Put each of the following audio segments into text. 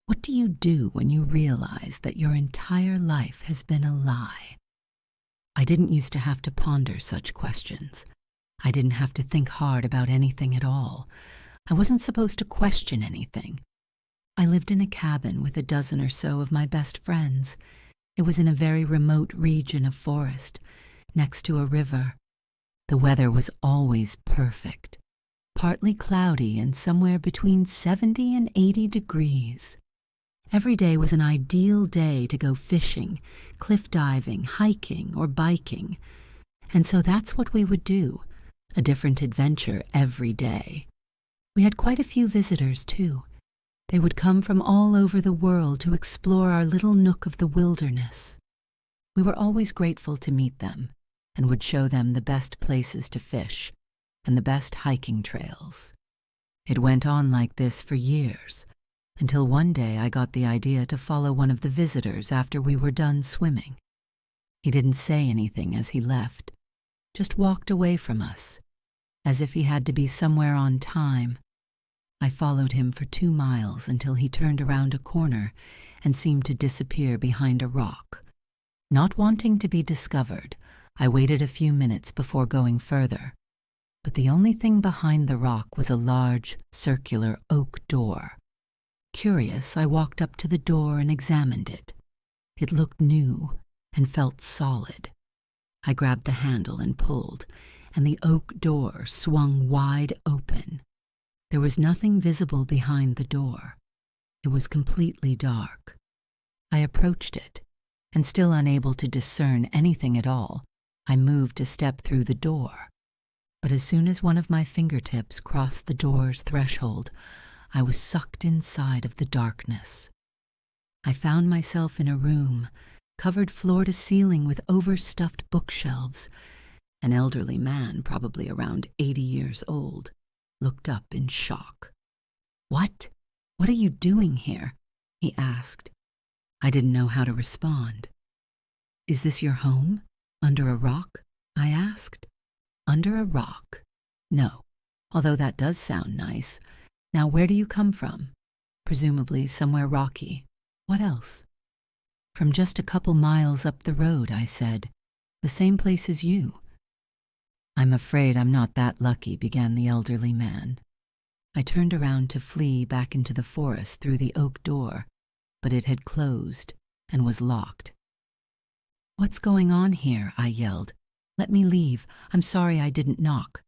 What do you do when you realize that your entire life has been a lie? I didn't used to have to ponder such questions. I didn't have to think hard about anything at all. I wasn't supposed to question anything. I lived in a cabin with a dozen or so of my best friends. It was in a very remote region of forest, next to a river. The weather was always perfect, partly cloudy and somewhere between 70 and 80 degrees. Every day was an ideal day to go fishing, cliff diving, hiking, or biking. And so that's what we would do, a different adventure every day. We had quite a few visitors, too. They would come from all over the world to explore our little nook of the wilderness. We were always grateful to meet them and would show them the best places to fish and the best hiking trails. It went on like this for years, until one day I got the idea to follow one of the visitors after we were done swimming. He didn't say anything as he left, just walked away from us, as if he had to be somewhere on time. I followed him for 2 miles until he turned around a corner and seemed to disappear behind a rock. Not wanting to be discovered, I waited a few minutes before going further, but the only thing behind the rock was a large, circular oak door. Curious, I walked up to the door and examined it. It looked new and felt solid. I grabbed the handle and pulled, and the oak door swung wide open. There was nothing visible behind the door. It was completely dark. I approached it, and still unable to discern anything at all, I moved to step through the door. But as soon as one of my fingertips crossed the door's threshold, I was sucked inside of the darkness. I found myself in a room, covered floor to ceiling with overstuffed bookshelves. An elderly man, probably around 80 years old, looked up in shock. "What? What are you doing here?" he asked. I didn't know how to respond. "Is this your home? Under a rock?" I asked. "Under a rock? No, although that does sound nice. Now, where do you come from?" "Presumably somewhere rocky. What else?" "From just a couple miles up the road," I said. "The same place as you." "I'm afraid I'm not that lucky," began the elderly man. I turned around to flee back into the forest through the oak door, but it had closed and was locked. "What's going on here?" I yelled. "Let me leave. I'm sorry I didn't knock."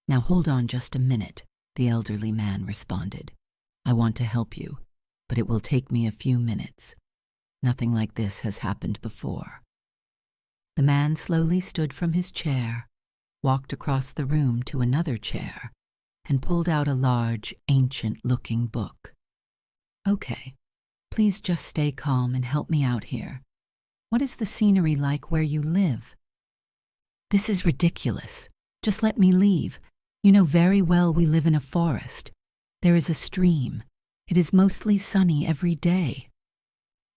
"Now hold on just a minute," the elderly man responded. "I want to help you, but it will take me a few minutes. Nothing like this has happened before." The man slowly stood from his chair, walked across the room to another chair, and pulled out a large, ancient-looking book. "Okay, please just stay calm and help me out here. What is the scenery like where you live?" "This is ridiculous. Just let me leave. You know very well we live in a forest. There is a stream. It is mostly sunny every day."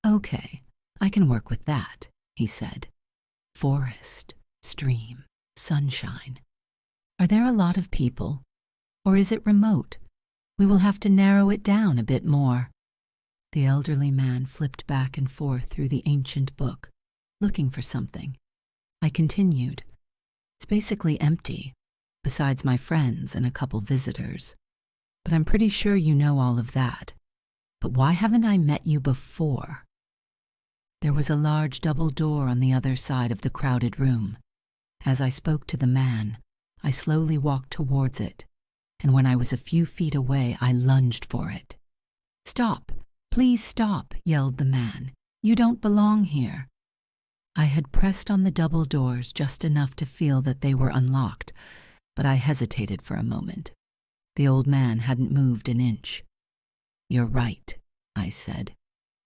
"Okay, I can work with that," he said. "Forest, stream, sunshine. Are there a lot of people? Or is it remote? We will have to narrow it down a bit more." The elderly man flipped back and forth through the ancient book, looking for something. I continued. "It's basically empty, besides my friends and a couple visitors. But I'm pretty sure you know all of that. But why haven't I met you before?" There was a large double door on the other side of the crowded room. As I spoke to the man, I slowly walked towards it, and when I was a few feet away, I lunged for it. "Stop! Please stop!" yelled the man. "You don't belong here." I had pressed on the double doors just enough to feel that they were unlocked, but I hesitated for a moment. The old man hadn't moved an inch. "You're right," I said.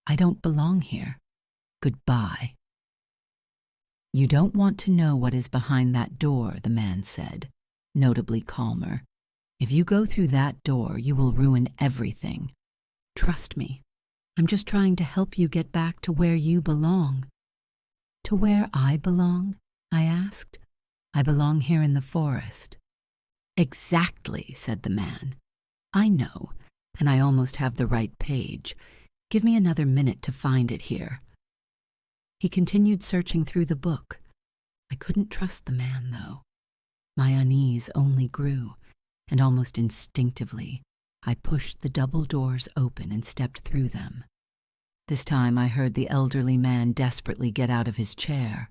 "I don't belong here. Goodbye." "You don't want to know what is behind that door," the man said, notably calmer. "If you go through that door, you will ruin everything. Trust me. I'm just trying to help you get back to where you belong." "To where I belong?" I asked. "I belong here in the forest." "Exactly," said the man. "I know, and I almost have the right page. Give me another minute to find it here." He continued searching through the book. I couldn't trust the man, though. My unease only grew, and almost instinctively, I pushed the double doors open and stepped through them. This time I heard the elderly man desperately get out of his chair.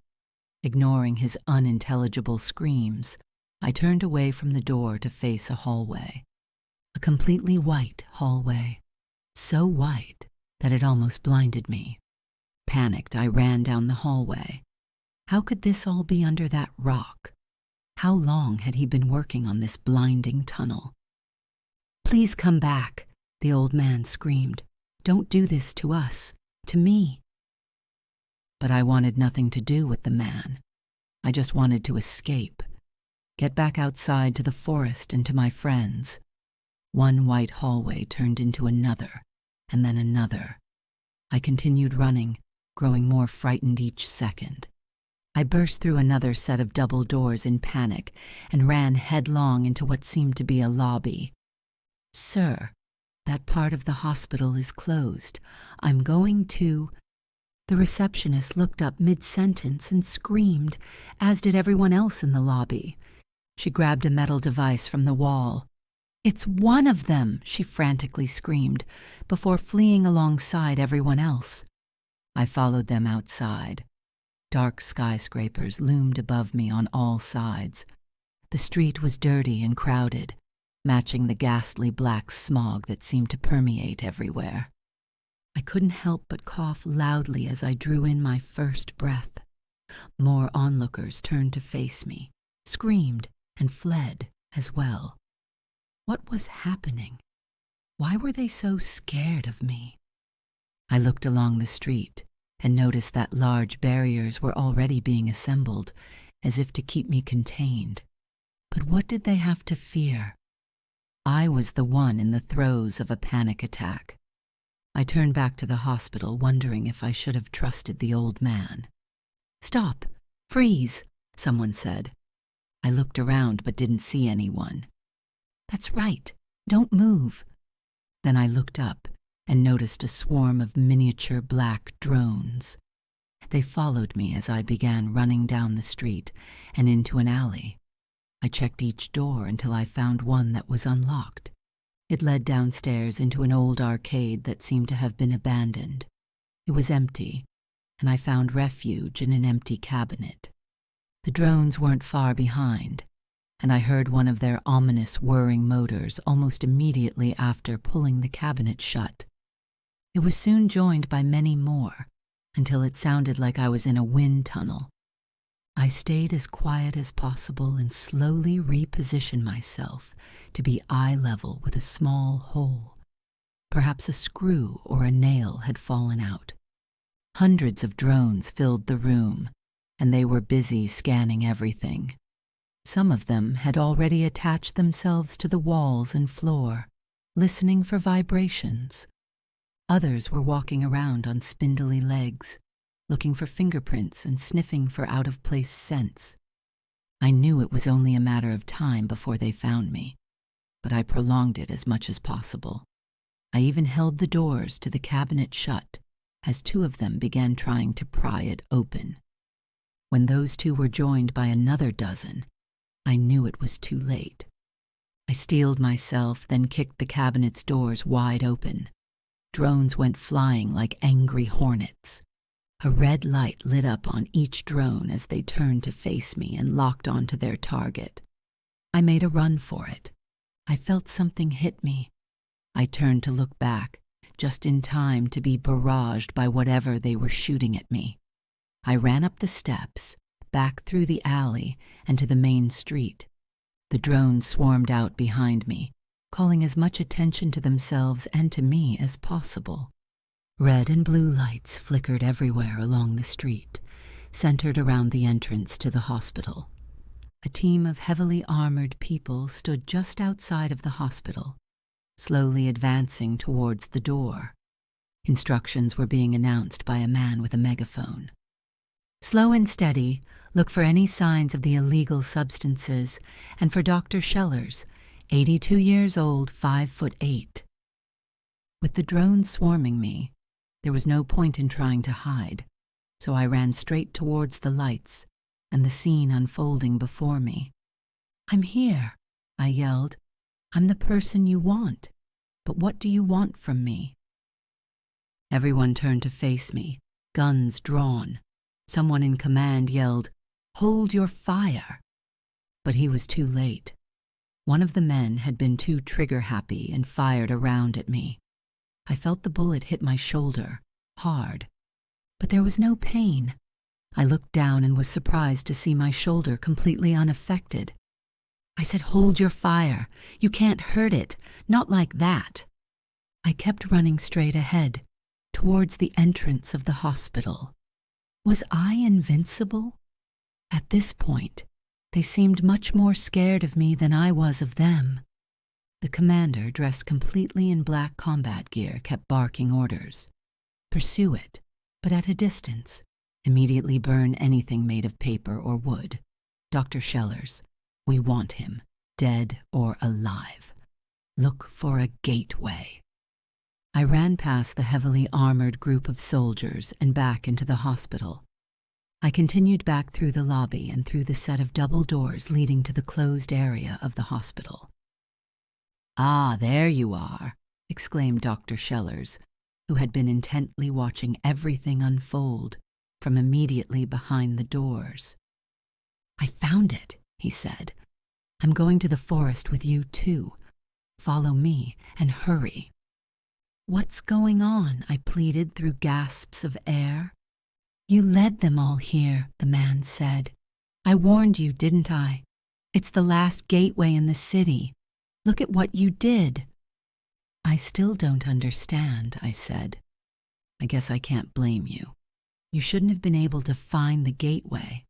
Ignoring his unintelligible screams, I turned away from the door to face a hallway. A completely white hallway, so white that it almost blinded me. Panicked, I ran down the hallway. How could this all be under that rock? How long had he been working on this blinding tunnel? "Please come back," the old man screamed. "Don't do this to us, to me." But I wanted nothing to do with the man. I just wanted to escape, get back outside to the forest and to my friends. One white hallway turned into another, and then another. I continued running, growing more frightened each second. I burst through another set of double doors in panic and ran headlong into what seemed to be a lobby. "Sir, that part of the hospital is closed. I'm going to—" The receptionist looked up mid-sentence and screamed, as did everyone else in the lobby. She grabbed a metal device from the wall. "It's one of them!" she frantically screamed, before fleeing alongside everyone else. I followed them outside. Dark skyscrapers loomed above me on all sides. The street was dirty and crowded, matching the ghastly black smog that seemed to permeate everywhere. I couldn't help but cough loudly as I drew in my first breath. More onlookers turned to face me, screamed, and fled as well. What was happening? Why were they so scared of me? I looked along the street and noticed that large barriers were already being assembled, as if to keep me contained. But what did they have to fear? I was the one in the throes of a panic attack. I turned back to the hospital, wondering if I should have trusted the old man. "Stop! Freeze!" someone said. I looked around but didn't see anyone. "That's right. Don't move." Then I looked up and noticed a swarm of miniature black drones. They followed me as I began running down the street and into an alley. I checked each door until I found one that was unlocked. It led downstairs into an old arcade that seemed to have been abandoned. It was empty, and I found refuge in an empty cabinet. The drones weren't far behind, and I heard one of their ominous whirring motors almost immediately after pulling the cabinet shut. It was soon joined by many more, until it sounded like I was in a wind tunnel. I stayed as quiet as possible and slowly repositioned myself to be eye level with a small hole. Perhaps a screw or a nail had fallen out. Hundreds of drones filled the room, and they were busy scanning everything. Some of them had already attached themselves to the walls and floor, listening for vibrations. Others were walking around on spindly legs, looking for fingerprints and sniffing for out-of-place scents. I knew it was only a matter of time before they found me, but I prolonged it as much as possible. I even held the doors to the cabinet shut as two of them began trying to pry it open. When those two were joined by another dozen, I knew it was too late. I steeled myself, then kicked the cabinet's doors wide open. Drones went flying like angry hornets. A red light lit up on each drone as they turned to face me and locked onto their target. I made a run for it. I felt something hit me. I turned to look back, just in time to be barraged by whatever they were shooting at me. I ran up the steps, back through the alley, and to the main street. The drones swarmed out behind me, calling as much attention to themselves and to me as possible. Red and blue lights flickered everywhere along the street, centered around the entrance to the hospital. A team of heavily armored people stood just outside of the hospital, slowly advancing towards the door. Instructions were being announced by a man with a megaphone. "Slow and steady, look for any signs of the illegal substances, and for Dr. Schellers, 82 years old, 5'8". With the drones swarming me, there was no point in trying to hide, so I ran straight towards the lights and the scene unfolding before me. "I'm here," I yelled. "I'm the person you want. But what do you want from me?" Everyone turned to face me, guns drawn. Someone in command yelled, "Hold your fire!" But he was too late. One of the men had been too trigger-happy and fired around at me. I felt the bullet hit my shoulder, hard. But there was no pain. I looked down and was surprised to see my shoulder completely unaffected. I said, "Hold your fire. You can't hurt it. Not like that." I kept running straight ahead, towards the entrance of the hospital. Was I invincible? At this point, they seemed much more scared of me than I was of them. The commander, dressed completely in black combat gear, kept barking orders. "Pursue it, but at a distance. Immediately burn anything made of paper or wood. Dr. Schellers, we want him, dead or alive. Look for a gateway." I ran past the heavily armored group of soldiers and back into the hospital. I continued back through the lobby and through the set of double doors leading to the closed area of the hospital. "Ah, there you are," exclaimed Dr. Schellers, who had been intently watching everything unfold from immediately behind the doors. "I found it," he said. "I'm going to the forest with you too. Follow me and hurry." "What's going on?" I pleaded through gasps of air. "You led them all here," the man said. "I warned you, didn't I? It's the last gateway in the city. Look at what you did." "I still don't understand," I said. "I guess I can't blame you. You shouldn't have been able to find the gateway.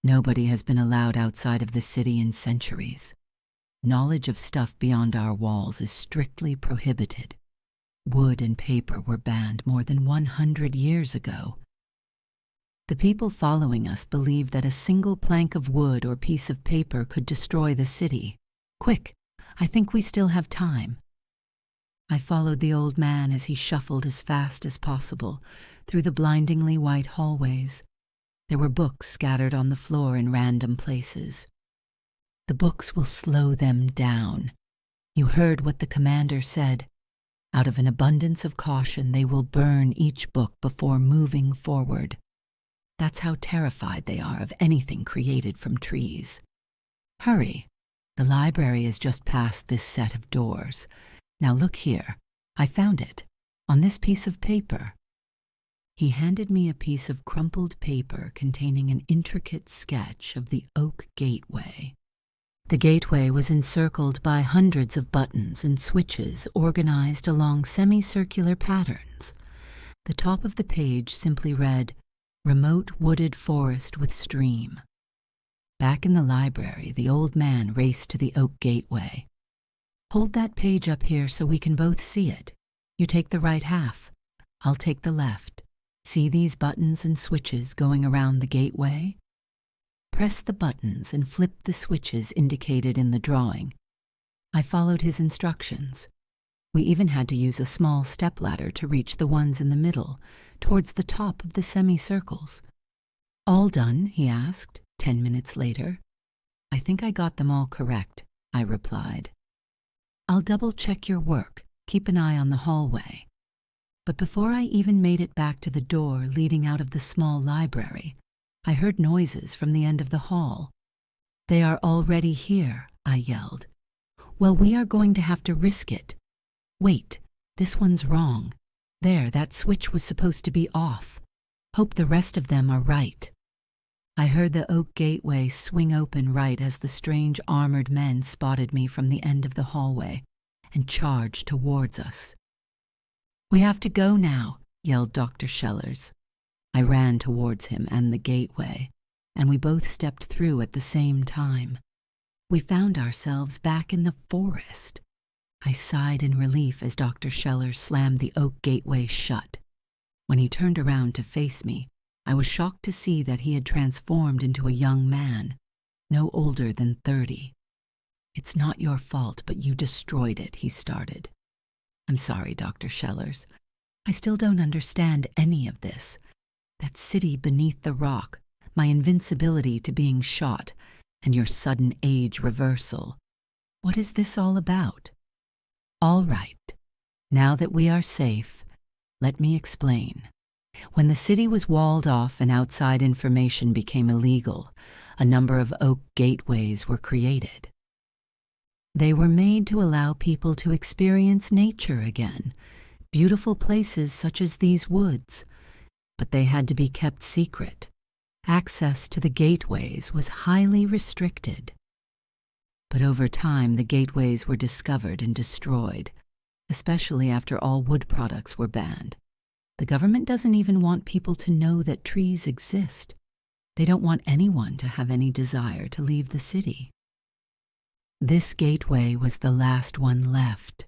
Nobody has been allowed outside of the city in centuries. Knowledge of stuff beyond our walls is strictly prohibited. Wood and paper were banned more than 100 years ago. The people following us believed that a single plank of wood or piece of paper could destroy the city. Quick, I think we still have time." I followed the old man as he shuffled as fast as possible through the blindingly white hallways. There were books scattered on the floor in random places. "The books will slow them down. You heard what the commander said. Out of an abundance of caution, they will burn each book before moving forward. That's how terrified they are of anything created from trees. Hurry. The library is just past this set of doors. Now look here. I found it. On this piece of paper." He handed me a piece of crumpled paper containing an intricate sketch of the oak gateway. The gateway was encircled by hundreds of buttons and switches organized along semicircular patterns. The top of the page simply read, "Remote wooded forest with stream." Back in the library, the old man raced to the oak gateway. "Hold that page up here so we can both see it. You take the right half. I'll take the left. See these buttons and switches going around the gateway? Press the buttons and flip the switches indicated in the drawing." I followed his instructions. We even had to use a small stepladder to reach the ones in the middle, towards the top of the semicircles. "All done?" he asked, 10 minutes later. "I think I got them all correct," I replied. "I'll double-check your work. Keep an eye on the hallway." But before I even made it back to the door leading out of the small library, I heard noises from the end of the hall. "They are already here," I yelled. "Well, we are going to have to risk it. Wait, this one's wrong. There, that switch was supposed to be off. Hope the rest of them are right." I heard the oak gateway swing open right as the strange armored men spotted me from the end of the hallway and charged towards us. "We have to go now," yelled Dr. Schellers. I ran towards him and the gateway, and we both stepped through at the same time. We found ourselves back in the forest. I sighed in relief as Dr. Schellers slammed the oak gateway shut. When he turned around to face me, I was shocked to see that he had transformed into a young man, no older than 30. "It's not your fault, but you destroyed it," he started. I'm sorry, Dr. Schellers. I still don't understand any of this. That city beneath the rock, my invincibility to being shot, and your sudden age reversal. What is this all about? All right. Now that we are safe, let me explain. When the city was walled off and outside information became illegal, a number of oak gateways were created. They were made to allow people to experience nature again, beautiful places such as these woods, but they had to be kept secret. Access to the gateways was highly restricted. But over time, the gateways were discovered and destroyed, especially after all wood products were banned. The government doesn't even want people to know that trees exist. They don't want anyone to have any desire to leave the city. This gateway was the last one left.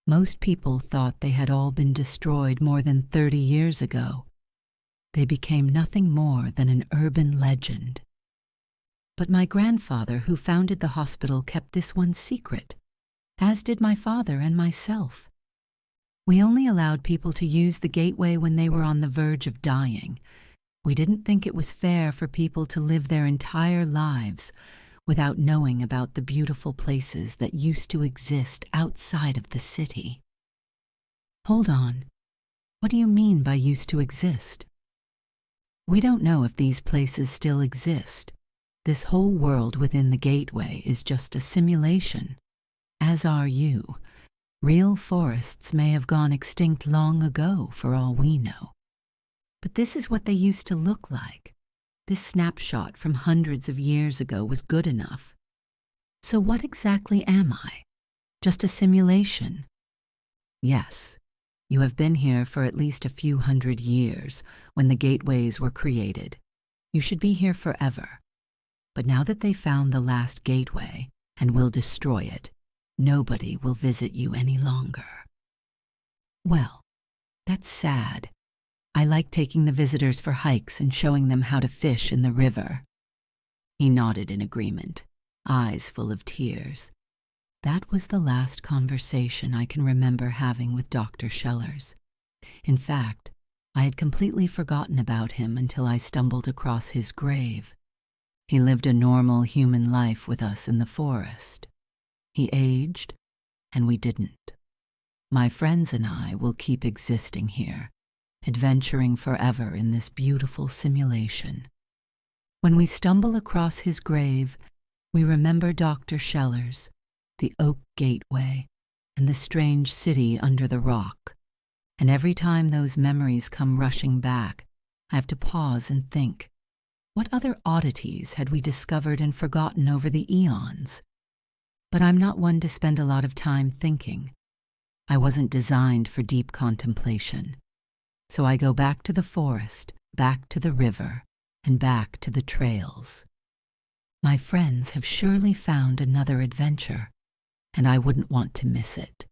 Most people thought they had all been destroyed more than 30 years ago. They became nothing more than an urban legend. But my grandfather, who founded the hospital, kept this one secret, as did my father and myself. We only allowed people to use the gateway when they were on the verge of dying. We didn't think it was fair for people to live their entire lives without knowing about the beautiful places that used to exist outside of the city. Hold on. What do you mean by used to exist? We don't know if these places still exist. This whole world within the gateway is just a simulation, as are you. Real forests may have gone extinct long ago, for all we know. But this is what they used to look like. This snapshot from hundreds of years ago was good enough. So what exactly am I? Just a simulation? Yes, you have been here for at least a few hundred years when the gateways were created. You should be here forever. But now that they found the last gateway and will destroy it, nobody will visit you any longer. Well, that's sad. I like taking the visitors for hikes and showing them how to fish in the river. He nodded in agreement, eyes full of tears. That was the last conversation I can remember having with Dr. Schellers. In fact, I had completely forgotten about him until I stumbled across his grave. He lived a normal human life with us in the forest. He aged, and we didn't. My friends and I will keep existing here, adventuring forever in this beautiful simulation. When we stumble across his grave, we remember Dr. Schellers, the oak gateway, and the strange city under the rock. And every time those memories come rushing back, I have to pause and think, what other oddities had we discovered and forgotten over the eons? But I'm not one to spend a lot of time thinking. I wasn't designed for deep contemplation. So I go back to the forest, back to the river, and back to the trails. My friends have surely found another adventure, and I wouldn't want to miss it.